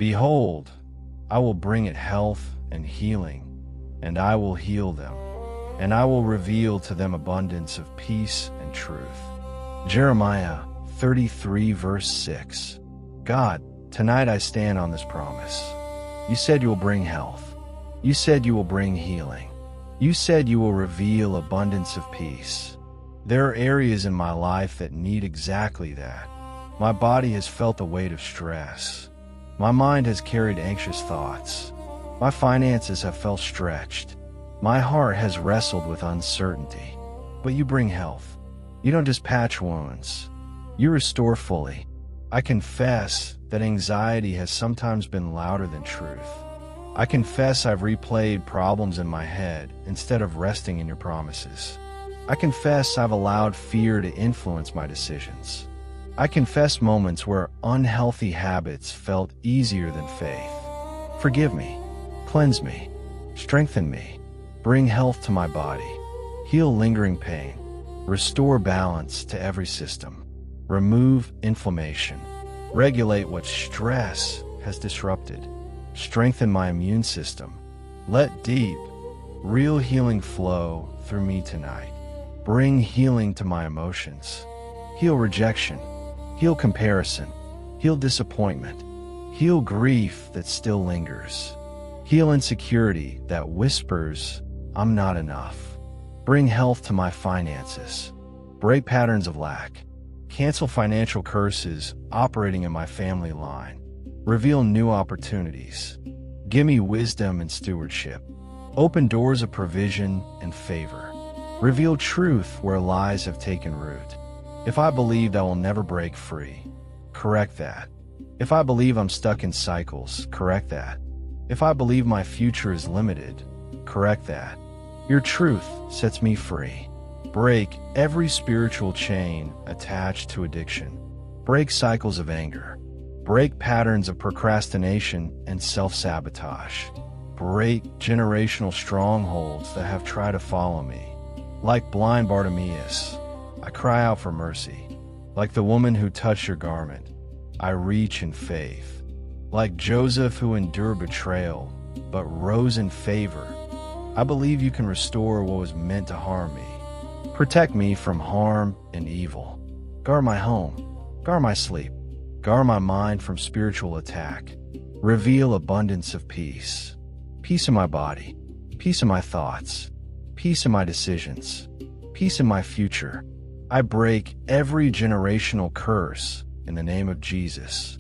Behold, I will bring it health and healing, and I will heal them, and I will reveal to them abundance of peace and truth. Jeremiah 33 verse 6. God, tonight I stand on this promise. You said you will bring health. You said you will bring healing. You said you will reveal abundance of peace. There are areas in my life that need exactly that. My body has felt the weight of stress. My mind has carried anxious thoughts. My finances have felt stretched. My heart has wrestled with uncertainty. But you bring health. You don't just patch wounds. You restore fully. I confess that anxiety has sometimes been louder than truth. I confess I've replayed problems in my head instead of resting in your promises. I confess I've allowed fear to influence my decisions. I confess moments where unhealthy habits felt easier than faith. Forgive me, cleanse me, strengthen me, bring health to my body, heal lingering pain, restore balance to every system, remove inflammation, regulate what stress has disrupted, strengthen my immune system. Let deep, real healing flow through me tonight. Bring healing to my emotions. Heal rejection. Heal comparison. Heal disappointment. Heal grief that still lingers. Heal insecurity that whispers, I'm not enough. Bring health to my finances. Break patterns of lack. Cancel financial curses operating in my family line. Reveal new opportunities. Give me wisdom and stewardship. Open doors of provision and favor. Reveal truth where lies have taken root. If I believed I will never break free, correct that. If I believe I'm stuck in cycles, correct that. If I believe my future is limited, correct that. Your truth sets me free. Break every spiritual chain attached to addiction. Break cycles of anger. Break patterns of procrastination and self-sabotage. Break generational strongholds that have tried to follow me. Like blind Bartimaeus, I cry out for mercy. Like the woman who touched your garment, I reach in faith. Like Joseph who endured betrayal, but rose in favor, I believe you can restore what was meant to harm me. Protect me from harm and evil. Guard my home. Guard my sleep. Guard my mind from spiritual attack. Reveal abundance of peace. Peace in my body. Peace in my thoughts. Peace in my decisions. Peace in my future. I break every generational curse in the name of Jesus.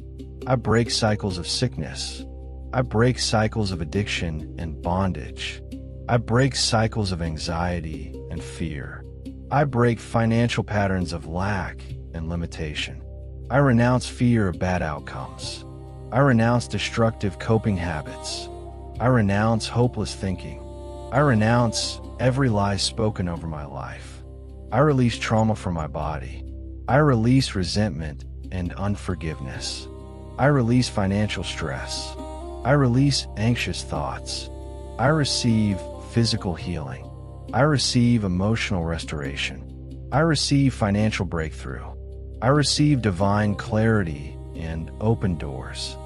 I break cycles of sickness. I break cycles of addiction and bondage. I break cycles of anxiety and fear. I break financial patterns of lack and limitation. I renounce fear of bad outcomes. I renounce destructive coping habits. I renounce hopeless thinking. I renounce every lie spoken over my life. I release trauma from my body. I release resentment and unforgiveness. I release financial stress. I release anxious thoughts. I receive physical healing. I receive emotional restoration. I receive financial breakthrough. I receive divine clarity and open doors.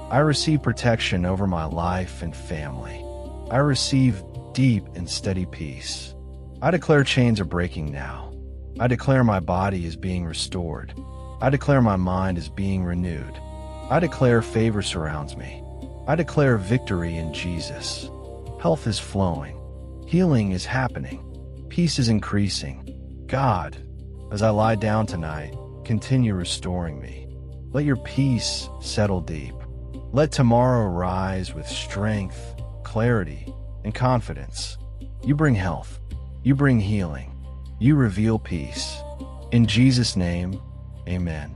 I receive protection over my life and family. I receive deep and steady peace. I declare chains are breaking now. I declare my body is being restored. I declare my mind is being renewed. I declare favor surrounds me. I declare victory in Jesus. Health is flowing. Healing is happening. Peace is increasing. God, as I lie down tonight, continue restoring me. Let your peace settle deep. Let tomorrow rise with strength, clarity, and confidence. You bring health. You bring healing. You reveal peace. In Jesus' name, amen.